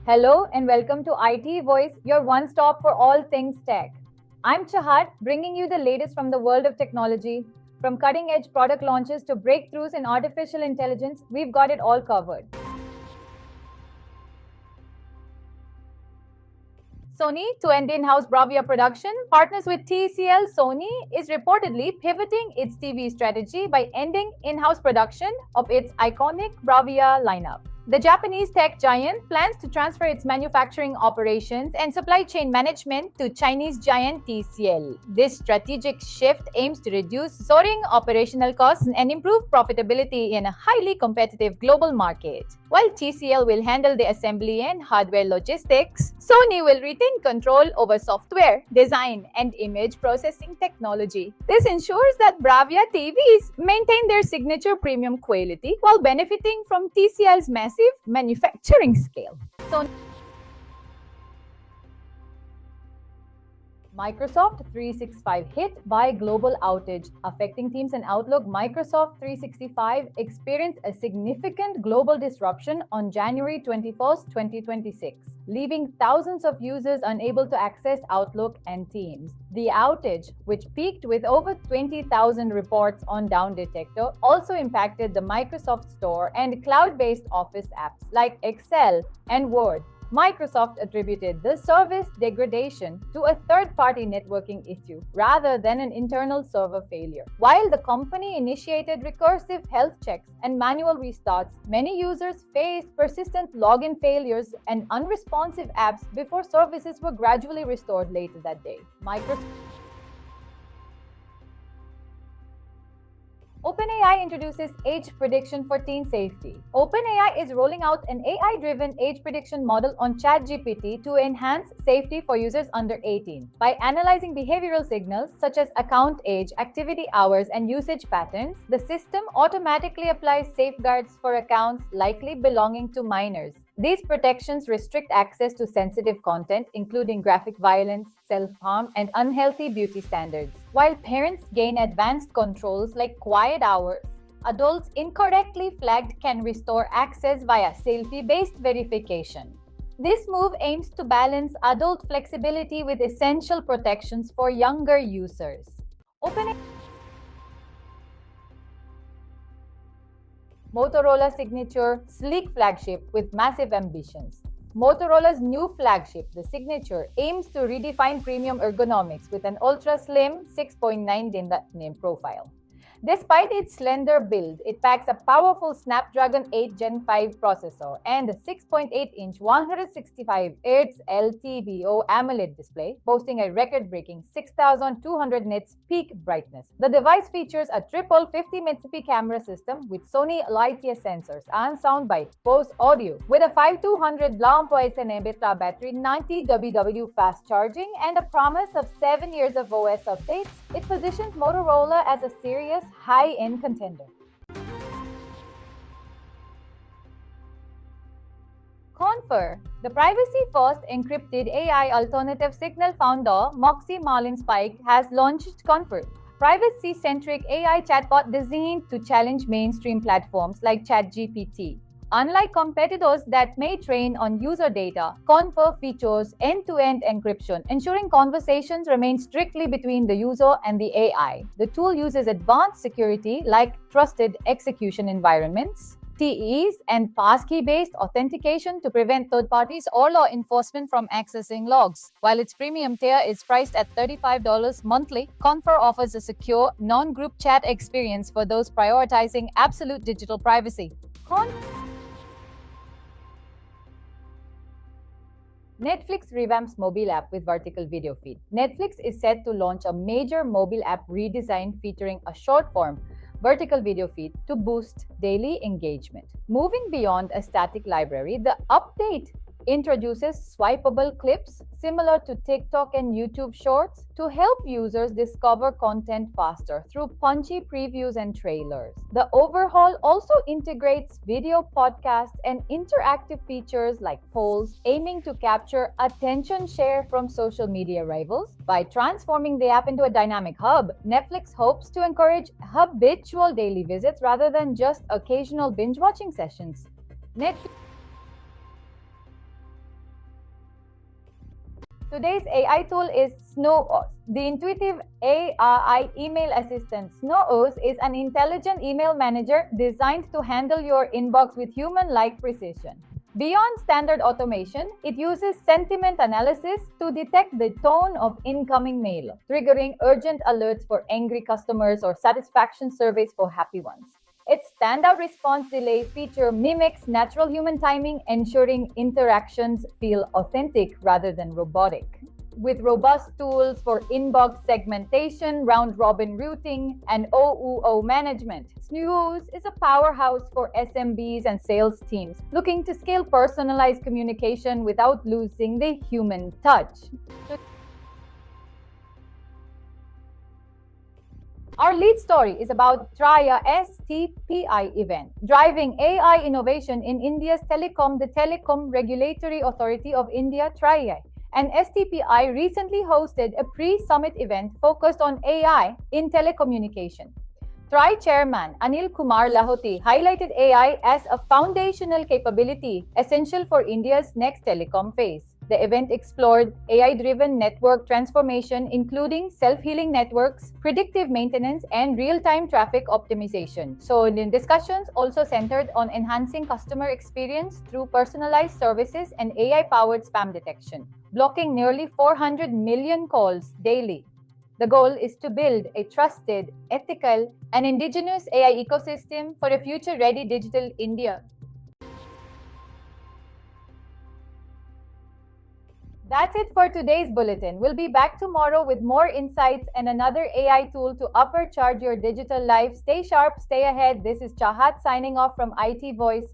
Hello and welcome to IT Voice, your one stop for all things tech. I'm Chahat, bringing you the latest from the world of technology. From cutting edge product launches to breakthroughs in artificial intelligence, we've got it all covered. Sony, to end in-house Bravia production, partners with TCL. Sony is reportedly pivoting its TV strategy by ending in-house production of its iconic Bravia lineup. The Japanese tech giant plans to transfer its manufacturing operations and supply chain management to Chinese giant TCL. This strategic shift aims to reduce soaring operational costs and improve profitability in a highly competitive global market. While TCL will handle the assembly and hardware logistics, Sony will retain control over software, design, and image processing technology. This ensures that Bravia TVs maintain their signature premium quality while benefiting from TCL's massive manufacturing scale. Microsoft 365 hit by global outage. Affecting Teams and Outlook, Microsoft 365 experienced a significant global disruption on January 21, 2026, leaving thousands of users unable to access Outlook and Teams. The outage, which peaked with over 20,000 reports on Down Detector, also impacted the Microsoft Store and cloud-based Office apps like Excel and Word. Microsoft attributed the service degradation to a third-party networking issue rather than an internal server failure. While the company initiated recursive health checks and manual restarts, many users faced persistent login failures and unresponsive apps before services were gradually restored later that day. OpenAI introduces age prediction for teen safety. OpenAI is rolling out an AI-driven age prediction model on ChatGPT to enhance safety for users under 18. By analyzing behavioral signals such as account age, activity hours, and usage patterns, the system automatically applies safeguards for accounts likely belonging to minors. These protections restrict access to sensitive content, including graphic violence, self-harm, and unhealthy beauty standards. While parents gain advanced controls like quiet hours, adults incorrectly flagged can restore access via selfie-based verification. This move aims to balance adult flexibility with essential protections for younger users. Motorola Signature sleek flagship with massive ambitions. Motorola's new flagship, the Signature, aims to redefine premium ergonomics with an ultra-slim 6.9-in profile. Despite its slender build, it packs a powerful Snapdragon 8 Gen 5 processor and a 6.8-inch 165Hz LTPO AMOLED display, boasting a record-breaking 6,200 nits peak brightness. The device features a triple 50-megapixel camera system with Sony LiTS sensors and soundbite Bose audio, with a 5200 mAh battery, 90 WW fast charging, and a promise of 7 years of OS updates. It positions Motorola as a serious high-end contender. Confer. The privacy-first encrypted AI alternative signal founder, Moxie Marlinspike, has launched Confer, privacy-centric AI chatbot designed to challenge mainstream platforms like ChatGPT. Unlike competitors that may train on user data, Confer features end-to-end encryption, ensuring conversations remain strictly between the user and the AI. The tool uses advanced security like trusted execution environments, TEs, and passkey-based authentication to prevent third parties or law enforcement from accessing logs. While its premium tier is priced at $35 monthly, Confer offers a secure, non-group chat experience for those prioritizing absolute digital privacy. Netflix revamps mobile app with vertical video feed. Netflix is set to launch a major mobile app redesign featuring a short-form vertical video feed to boost daily engagement. Moving beyond a static library, the update introduces swipeable clips similar to TikTok and YouTube Shorts to help users discover content faster through punchy previews and trailers. The overhaul also integrates video podcasts and interactive features like polls, aiming to capture attention share from social media rivals. By transforming the app into a dynamic hub, Netflix hopes to encourage habitual daily visits rather than just occasional binge-watching sessions. Today's AI tool is SnowOS. The intuitive AI email assistant SnowOS is an intelligent email manager designed to handle your inbox with human-like precision. Beyond standard automation, it uses sentiment analysis to detect the tone of incoming mail, triggering urgent alerts for angry customers or satisfaction surveys for happy ones. Its standout response delay feature mimics natural human timing, ensuring interactions feel authentic rather than robotic. With robust tools for inbox segmentation, round-robin routing, and OOO management, Snooze is a powerhouse for SMBs and sales teams looking to scale personalized communication without losing the human touch. Our lead story is about TRAI and STPI event, driving AI innovation in India's Telecom. The Telecom Regulatory Authority of India, TRAI and STPI, recently hosted a pre-summit event focused on AI in telecommunication. TRAI Chairman Anil Kumar Lahoti highlighted AI as a foundational capability essential for India's next telecom phase. The event explored AI-driven network transformation, including self-healing networks, predictive maintenance, and real-time traffic optimization. So, the discussions also centered on enhancing customer experience through personalized services and AI-powered spam detection, blocking nearly 400 million calls daily. The goal is to build a trusted, ethical, and indigenous AI ecosystem for a future-ready digital India. That's it for today's bulletin. We'll be back tomorrow with more insights and another AI tool to supercharge your digital life. Stay sharp, stay ahead. This is Chahat signing off from IT Voice.